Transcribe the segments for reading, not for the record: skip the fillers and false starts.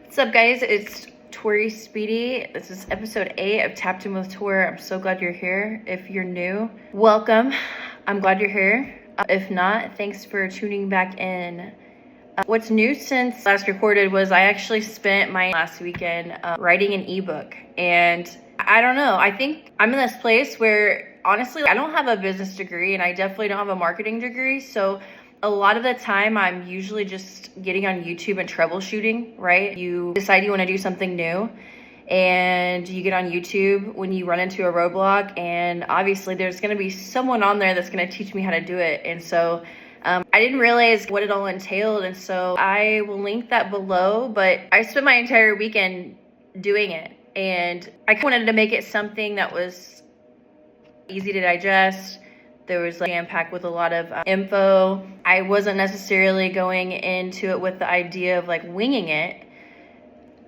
What's up, guys? It's Tori Speedy. This is episode 8 of Tapped In with Tor. I'm so glad you're here. If you're new, welcome. I'm glad you're here. If not, thanks for tuning back in. What's new since last recorded was I actually spent my last weekend writing an ebook. And I don't know, I think I'm in this place where honestly, I don't have a business degree and I definitely don't have a marketing degree. So a lot of the time I'm usually just getting on YouTube and troubleshooting, right? You decide you want to do something new and you get on YouTube when you run into a roadblock, and obviously there's going to be someone on there that's going to teach me how to do it. And so I didn't realize what it all entailed, and so I will link that below. But I spent my entire weekend doing it, and I wanted to make it something that was easy to digest. There was like jam-packed with a lot of info. I wasn't necessarily going into it with the idea of like winging it.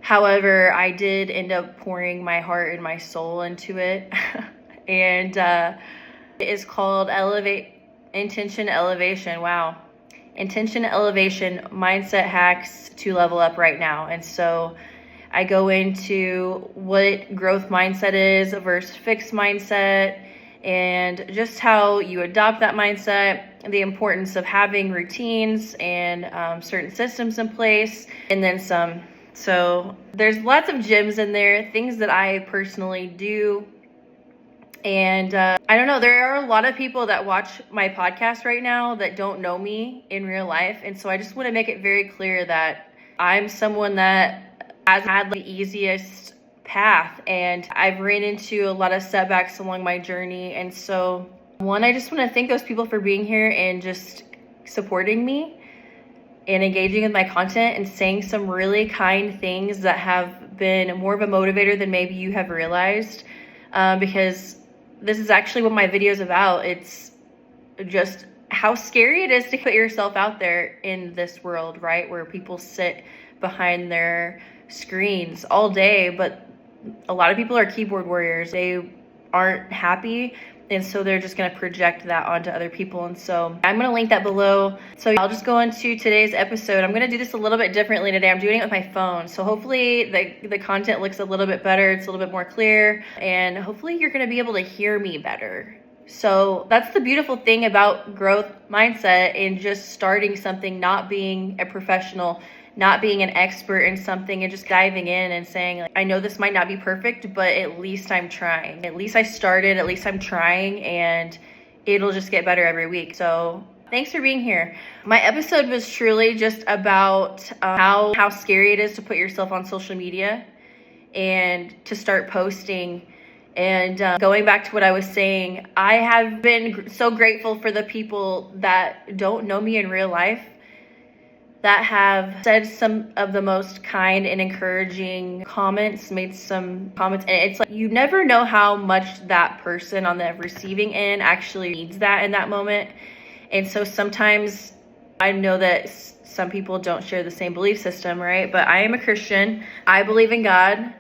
However, I did end up pouring my heart and my soul into it. And it is called Intention Elevation. Wow. Intention Elevation, Mindset Hacks to Level Up Right Now. And so I go into what growth mindset is versus fixed mindset, and just how you adopt that mindset, the importance of having routines and certain systems in place, and then some. So there's lots of gems in there, things that I personally do. And I don't know, there are a lot of people that watch my podcast right now that don't know me in real life. And so I just want to make it very clear that I'm someone that has had the easiest path, and I've ran into a lot of setbacks along my journey. And so one, I just want to thank those people for being here and just supporting me and engaging with my content and saying some really kind things that have been more of a motivator than maybe you have realized, because this is actually what my video is about. It's just how scary it is to put yourself out there in this world, right? Where people sit behind their screens all day, but a lot of people are keyboard warriors. They aren't happy, and so they're just going to project that onto other people. And so I'm going to link that below. So I'll just go into today's episode. I'm going to do this a little bit differently today. I'm doing it with my phone. So hopefully the content looks a little bit better. It's a little bit more clear, and hopefully you're going to be able to hear me better. So that's the beautiful thing about growth mindset and just starting something, not being a professional, not being an expert in something, and just diving in and saying, like, I know this might not be perfect, but at least I'm trying. At least I started, at least I'm trying, and it'll just get better every week. So thanks for being here. My episode was truly just about how scary it is to put yourself on social media and to start posting. And going back to what I was saying, I have been so grateful for the people that don't know me in real life, that have said some of the most kind and encouraging comments, made some comments. And it's like, you never know how much that person on the receiving end actually needs that in that moment. And so sometimes I know that some people don't share the same belief system, right? But I am a Christian. I believe in God.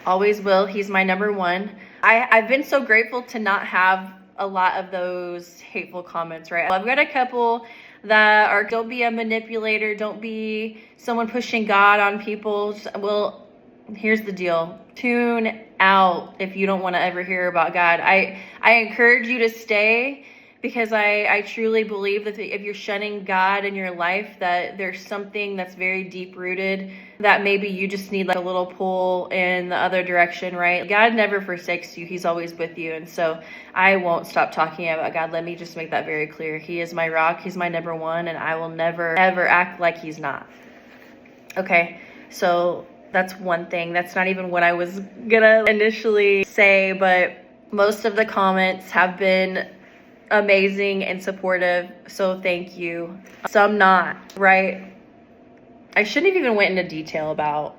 Always will. He's my number one. I've been so grateful to not have a lot of those hateful comments, right? I've got a couple that are, don't be a manipulator, don't be someone pushing God on people. Well, here's the deal. Tune out if you don't want to ever hear about God. I encourage you to stay, because I truly believe that if you're shunning God in your life, that there's something that's very deep rooted, that maybe you just need like a little pull in the other direction, right? God never forsakes you. He's always with you. And so I won't stop talking about God. Let me just make that very clear. He is my rock. He's my number one, and I will never, ever act like he's not. Okay, so that's one thing. That's not even what I was gonna initially say, but most of the comments have been amazing and supportive, so thank you. Some not, right? I shouldn't have even went into detail about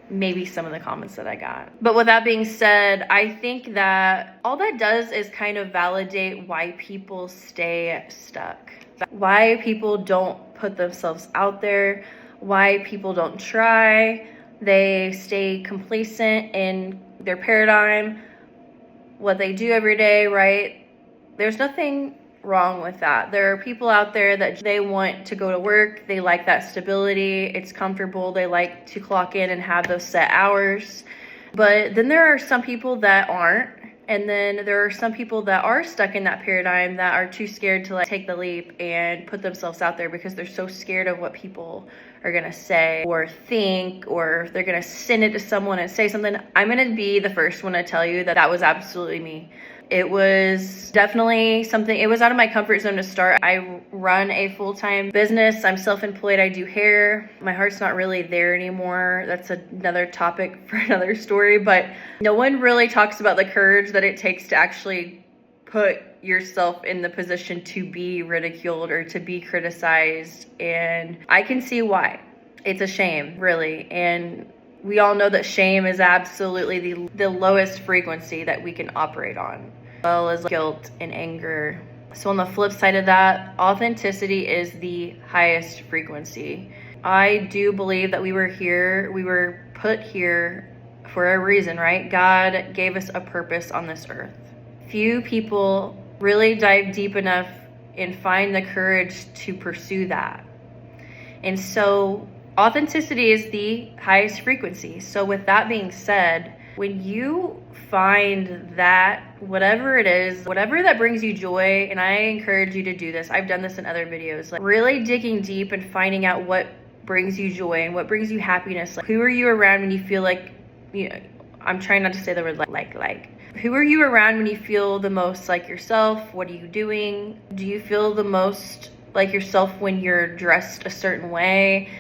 maybe some of the comments that I got. But with that being said, I think that all that does is kind of validate why people stay stuck, why people don't put themselves out there, why people don't try. They stay complacent in their paradigm, what they do every day, right? There's nothing wrong with that. There are people out there that they want to go to work. They like that stability. It's comfortable. They like to clock in and have those set hours. But then there are some people that aren't. And then there are some people that are stuck in that paradigm that are too scared to take the leap and put themselves out there because they're so scared of what people are going to say or think, or if they're going to send it to someone and say something. I'm going to be the first one to tell you that was absolutely me. It was definitely something, it was out of my comfort zone to start. I run a full-time business. I'm self-employed. I do hair. My heart's not really there anymore. That's another topic for another story, but no one really talks about the courage that it takes to actually put yourself in the position to be ridiculed or to be criticized. And I can see why. It's a shame, really. And we all know that shame is absolutely the lowest frequency that we can operate on, as well as guilt and anger. So on the flip side of that, authenticity is the highest frequency. I do believe that we were put here for a reason, right? God gave us a purpose on this earth. Few people really dive deep enough and find the courage to pursue that. And so authenticity is the highest frequency. So with that being said, when you find that, whatever it is, whatever that brings you joy, and I encourage you to do this. I've done this in other videos, really digging deep and finding out what brings you joy and what brings you happiness. Who are you around when you feel like, I'm trying not to say the word like. Who are you around when you feel the most like yourself? What are you doing? Do you feel the most like yourself when you're dressed a certain way?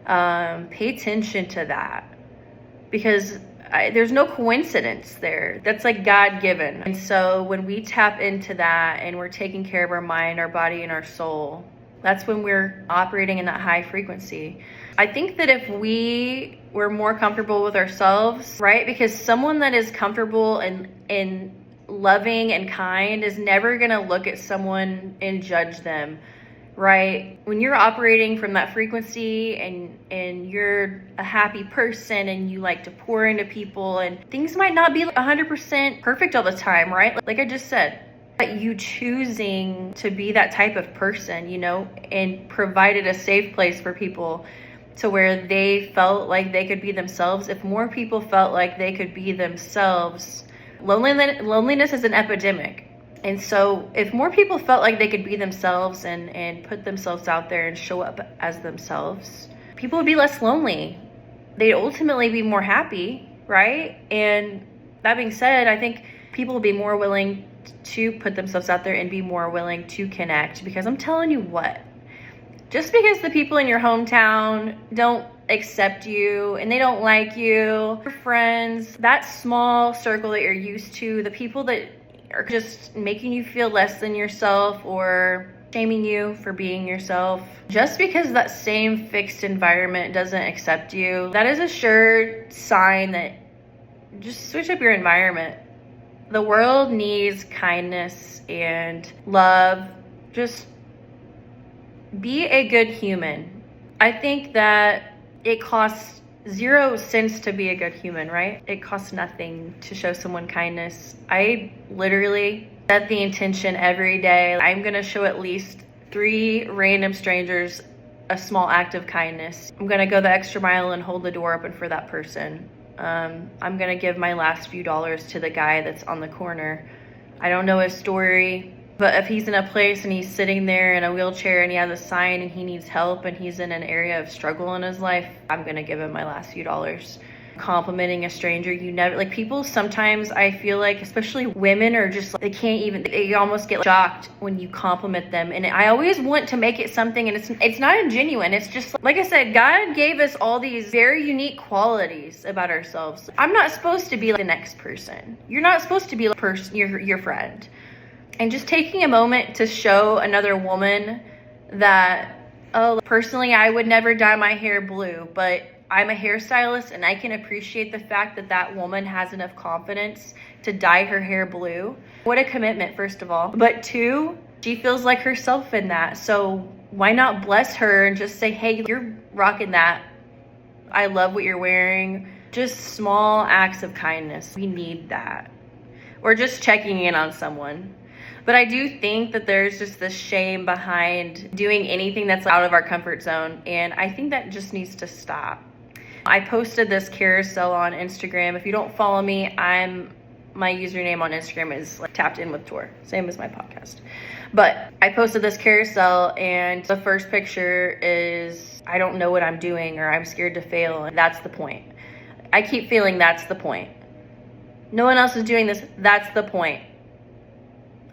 Pay attention to that, because there's no coincidence there. That's like God-given. And so when we tap into that and we're taking care of our mind, our body, and our soul, that's when we're operating in that high frequency. I think that if we were more comfortable with ourselves, right? Because someone that is comfortable and loving and kind is never going to look at someone and judge them, right? When you're operating from that frequency and you're a happy person and you like to pour into people, and things might not be 100% perfect all the time, right? Like I just said, but you choosing to be that type of person, and provided a safe place for people to where they felt like they could be themselves. If more people felt like they could be themselves, loneliness is an epidemic. And so if more people felt like they could be themselves and put themselves out there and show up as themselves, people would be less lonely. They'd ultimately be more happy, right? And that being said, I think people will be more willing to put themselves out there and be more willing to connect. Because I'm telling you what, just because the people in your hometown don't accept you and they don't like you, your friends, that small circle that you're used to, the people that are just making you feel less than yourself or shaming you for being yourself, just because that same fixed environment doesn't accept you, that is a sure sign that just switch up your environment. The world needs kindness and love. Just be a good human. I think that it costs 0 cents to be a good human, right? It costs nothing to show someone kindness. I literally set the intention every day. I'm going to show at least 3 random strangers a small act of kindness. I'm going to go the extra mile and hold the door open for that person. I'm going to give my last few dollars to the guy that's on the corner. I don't know his story, but if he's in a place and he's sitting there in a wheelchair and he has a sign and he needs help and he's in an area of struggle in his life, I'm going to give him my last few dollars. Complimenting a stranger, people sometimes, I feel like, especially women, are just, they almost get shocked when you compliment them. And I always want to make it something, and it's not genuine. It's just, like I said, God gave us all these very unique qualities about ourselves. I'm not supposed to be like the next person. You're not supposed to be the person, your friend. And just taking a moment to show another woman that, personally, I would never dye my hair blue, but I'm a hairstylist and I can appreciate the fact that that woman has enough confidence to dye her hair blue. What a commitment, first of all. But 2, she feels like herself in that. So why not bless her and just say, hey, you're rocking that. I love what you're wearing. Just small acts of kindness. We need that. Or just checking in on someone. But I do think that there's just this shame behind doing anything that's out of our comfort zone. And I think that just needs to stop. I posted this carousel on Instagram. If you don't follow me, my username on Instagram is like Tapped In with Tor, same as my podcast. But I posted this carousel, and the first picture is, I don't know what I'm doing, or I'm scared to fail. And that's the point. I keep feeling that's the point. No one else is doing this. That's the point.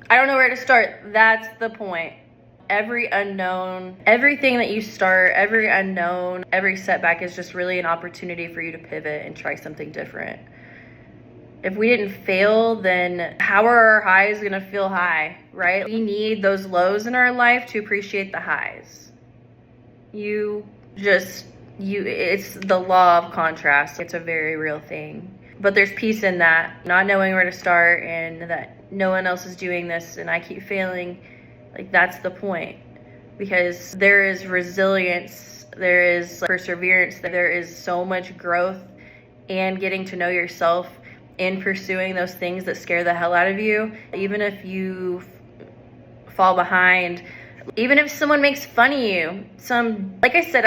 I don't know where to start. That's the point. Every unknown, everything that you start, every unknown, every setback is just really an opportunity for you to pivot and try something different. If we didn't fail, then how are our highs going to feel high, right? We need those lows in our life to appreciate the highs. It's the law of contrast. It's a very real thing. But there's peace in that, not knowing where to start and that no one else is doing this and I keep failing. Like, that's the point. Because there is resilience, there is perseverance, there is so much growth and getting to know yourself in pursuing those things that scare the hell out of you. Even if you fall behind, even if someone makes fun of you, like I said,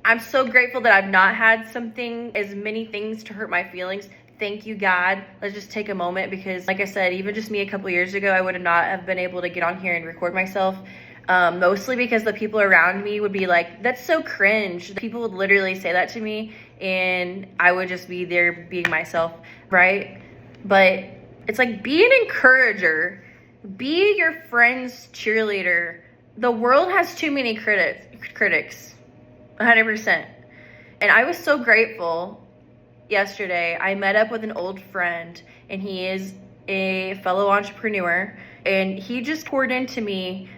I'm so grateful that I've not had as many things to hurt my feelings. Thank you, God. Let's just take a moment, because like I said, even just me a couple years ago, I would not have been able to get on here and record myself. Mostly because the people around me would be like, that's so cringe. People would literally say that to me, and I would just be there being myself, right? But it's like, be an encourager. Be your friend's cheerleader. The world has too many critics, 100%. And I was so grateful yesterday. I met up with an old friend, and he is a fellow entrepreneur, and he just poured into me.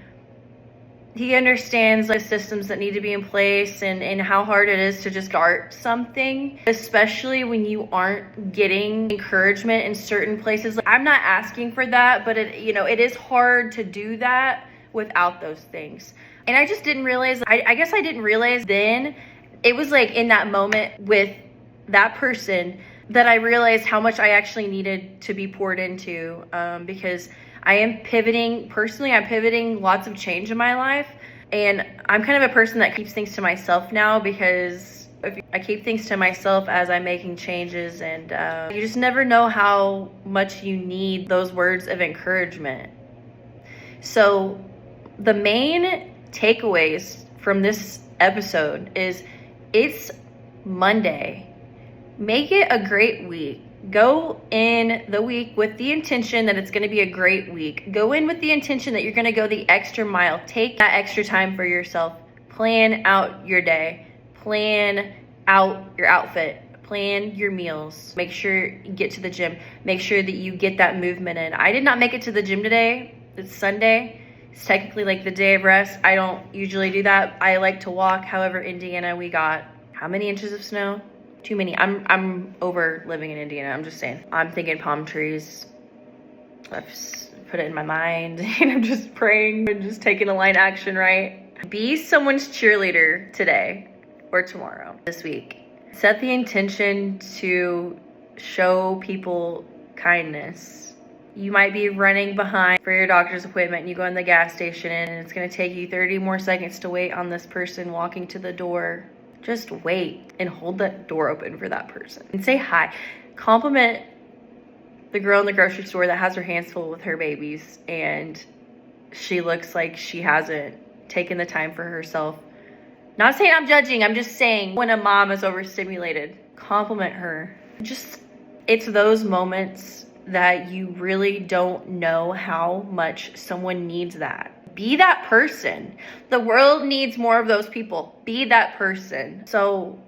He understands the systems that need to be in place and how hard it is to just start something, especially when you aren't getting encouragement in certain places. I'm not asking for that, but it is hard to do that without those things. And I just didn't realize, I guess I didn't realize then. It was like in that moment with that person that I realized how much I actually needed to be poured into, because I am pivoting. Personally, I'm pivoting lots of change in my life. And I'm kind of a person that keeps things to myself now, because I keep things to myself as I'm making changes. And you just never know how much you need those words of encouragement. So the main takeaways from this episode is, it's Monday. Make it a great week. Go in the week with the intention that it's going to be a great week. Go in with the intention that you're going to go the extra mile. Take that extra time for yourself. Plan out your day. Plan out your outfit. Plan your meals. Make sure you get to the gym. Make sure that you get that movement in. I did not make it to the gym today. It's Sunday. It's technically like the day of rest. I don't usually do that. I like to walk. However, Indiana, we got how many inches of snow? Too many. I'm over living in Indiana. I'm just saying. I'm thinking palm trees. I've just put it in my mind, and I'm just praying and just taking a line action, right? Be someone's cheerleader today or tomorrow, this week. Set the intention to show people kindness. You might be running behind for your doctor's appointment, and you go in the gas station, and it's going to take you 30 more seconds to wait on this person walking to the door. Just wait and hold that door open for that person and say hi. Compliment the girl in the grocery store that has her hands full with her babies, and she looks like she hasn't taken the time for herself. Not saying I'm judging. I'm just saying, when a mom is overstimulated, compliment her. It's those moments that you really don't know how much someone needs that. Be that person. The world needs more of those people. Be that person. So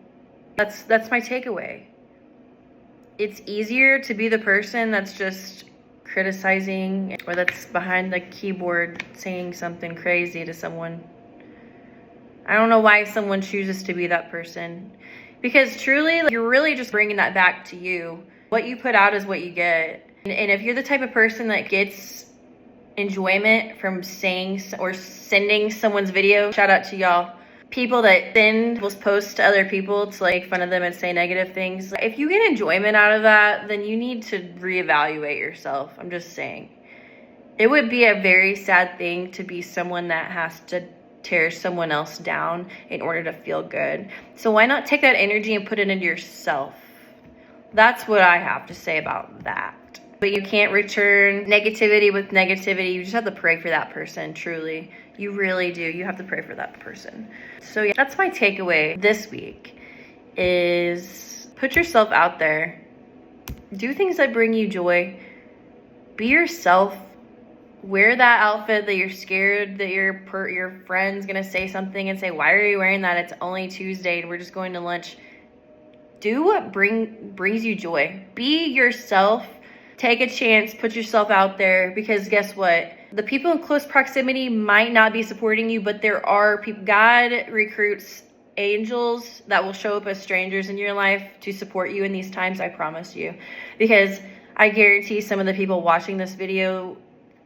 that's my takeaway. It's easier to be the person that's just criticizing, or that's behind the keyboard saying something crazy to someone. I don't know why someone chooses to be that person. Because truly, you're really just bringing that back to you. What you put out is what you get. And if you're the type of person that gets enjoyment from saying or sending someone's video, shout out to y'all. People that will post to other people to like make fun of them and say negative things. If you get enjoyment out of that, then you need to reevaluate yourself. I'm just saying. It would be a very sad thing to be someone that has to tear someone else down in order to feel good. So why not take that energy and put it into yourself? That's what I have to say about that. But you can't return negativity with negativity. You just have to pray for that person, truly. You really do. You have to pray for that person. So yeah, that's my takeaway this week is put yourself out there. Do things that bring you joy. Be yourself. Wear that outfit that you're scared that your friend's gonna say something and say, why are you wearing that? It's only Tuesday and we're just going to lunch. Do what brings you joy. Be yourself. Take a chance. Put yourself out there, because guess what? The people in close proximity might not be supporting you, but there are people. God recruits angels that will show up as strangers in your life to support you in these times. I promise you, because I guarantee some of the people watching this video,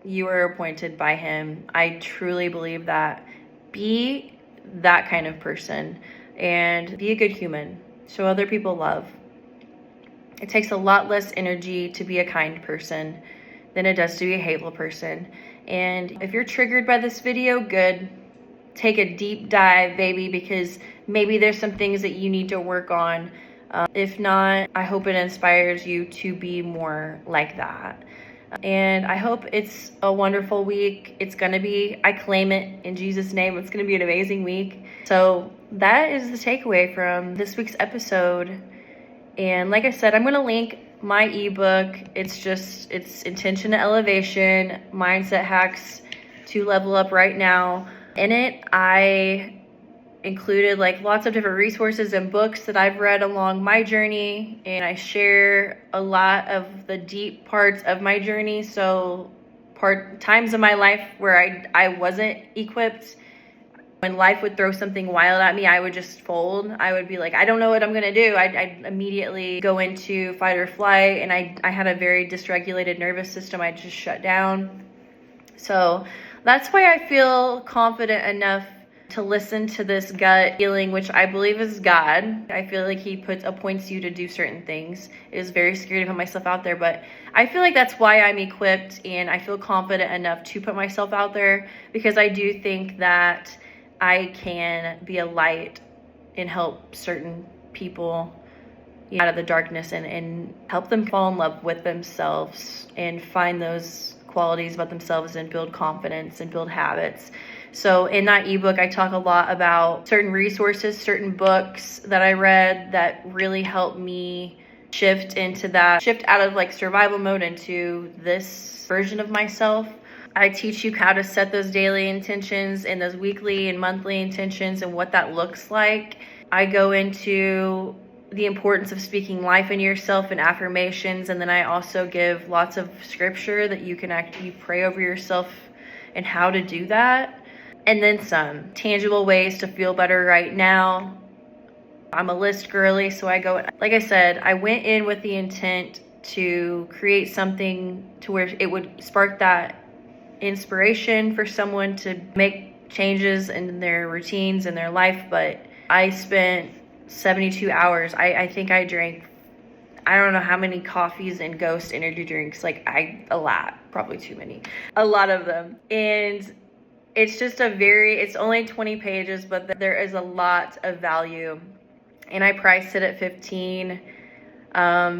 you are appointed by him. I truly believe that. Be that kind of person and be a good human. Show other people love. It takes a lot less energy to be a kind person than it does to be a hateful person. And if you're triggered by this video, good. Take a deep dive, baby, because maybe there's some things that you need to work on. If not, I hope it inspires you to be more like that. And I hope it's a wonderful week. It's going to be, I claim it in Jesus' name. It's going to be an amazing week. So that is the takeaway from this week's episode. And like I said, I'm going to link my ebook. It's Intention to Elevation, Mindset Hacks to Level Up Right Now. In it, I included like lots of different resources and books that I've read along my journey, and I share a lot of the deep parts of my journey. So times of my life where I wasn't equipped. When life would throw something wild at me, I would just fold. I would be like, I don't know what I'm gonna do. I'd immediately go into fight or flight, and I had a very dysregulated nervous system. I just shut down. So that's why I feel confident enough to listen to this gut feeling, which I believe is God. I feel like he appoints you to do certain things. It was very scary to put myself out there, but I feel like that's why I'm equipped, and I feel confident enough to put myself out there, because I do think that I can be a light and help certain people out of the darkness and help them fall in love with themselves and find those qualities about themselves and build confidence and build habits. So in that ebook, I talk a lot about certain resources, certain books that I read that really helped me shift out of like survival mode into this version of myself. I teach you how to set those daily intentions and those weekly and monthly intentions and what that looks like. I go into the importance of speaking life into yourself and affirmations, and then I also give lots of scripture that you can actually pray over yourself and how to do that. And then some tangible ways to feel better right now. I'm a list girly, so like I said, I went in with the intent to create something to where it would spark that inspiration for someone to make changes in their routines and their life. But I spent 72 hours. I think I drank, I don't know how many coffees and Ghost energy drinks, a lot, probably too many, a lot of them. And it's just it's only 20 pages, but there is a lot of value, and I priced it at $15.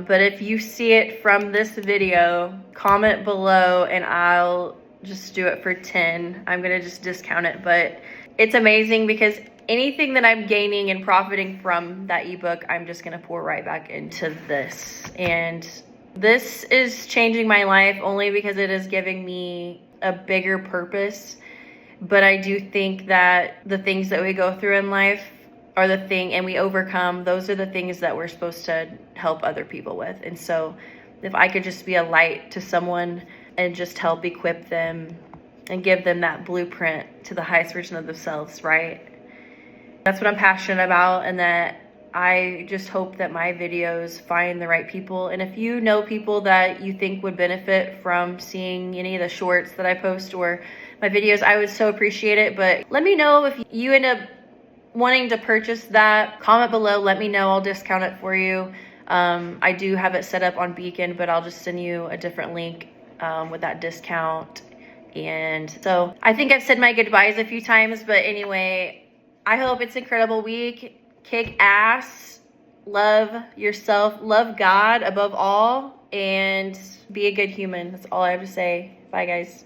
But if you see it from this video, comment below and I'll just do it for 10. I'm gonna just discount it, but it's amazing because anything that I'm gaining and profiting from that ebook, I'm just gonna pour right back into this. And this is changing my life only because it is giving me a bigger purpose. But I do think that the things that we go through in life are the thing, and we overcome, those are the things that we're supposed to help other people with. And so if I could just be a light to someone and just help equip them and give them that blueprint to the highest version of themselves, right? That's what I'm passionate about, and that I just hope that my videos find the right people. And if you know people that you think would benefit from seeing any of the shorts that I post or my videos, I would so appreciate it. But let me know if you end up wanting to purchase that. Comment below, let me know, I'll discount it for you. I do have it set up on Beacon, but I'll just send you a different link with that discount. And so I think I've said my goodbyes a few times, but anyway, I hope it's an incredible week. Kick ass, love yourself, love God above all, and be a good human. That's all I have to say. Bye, guys.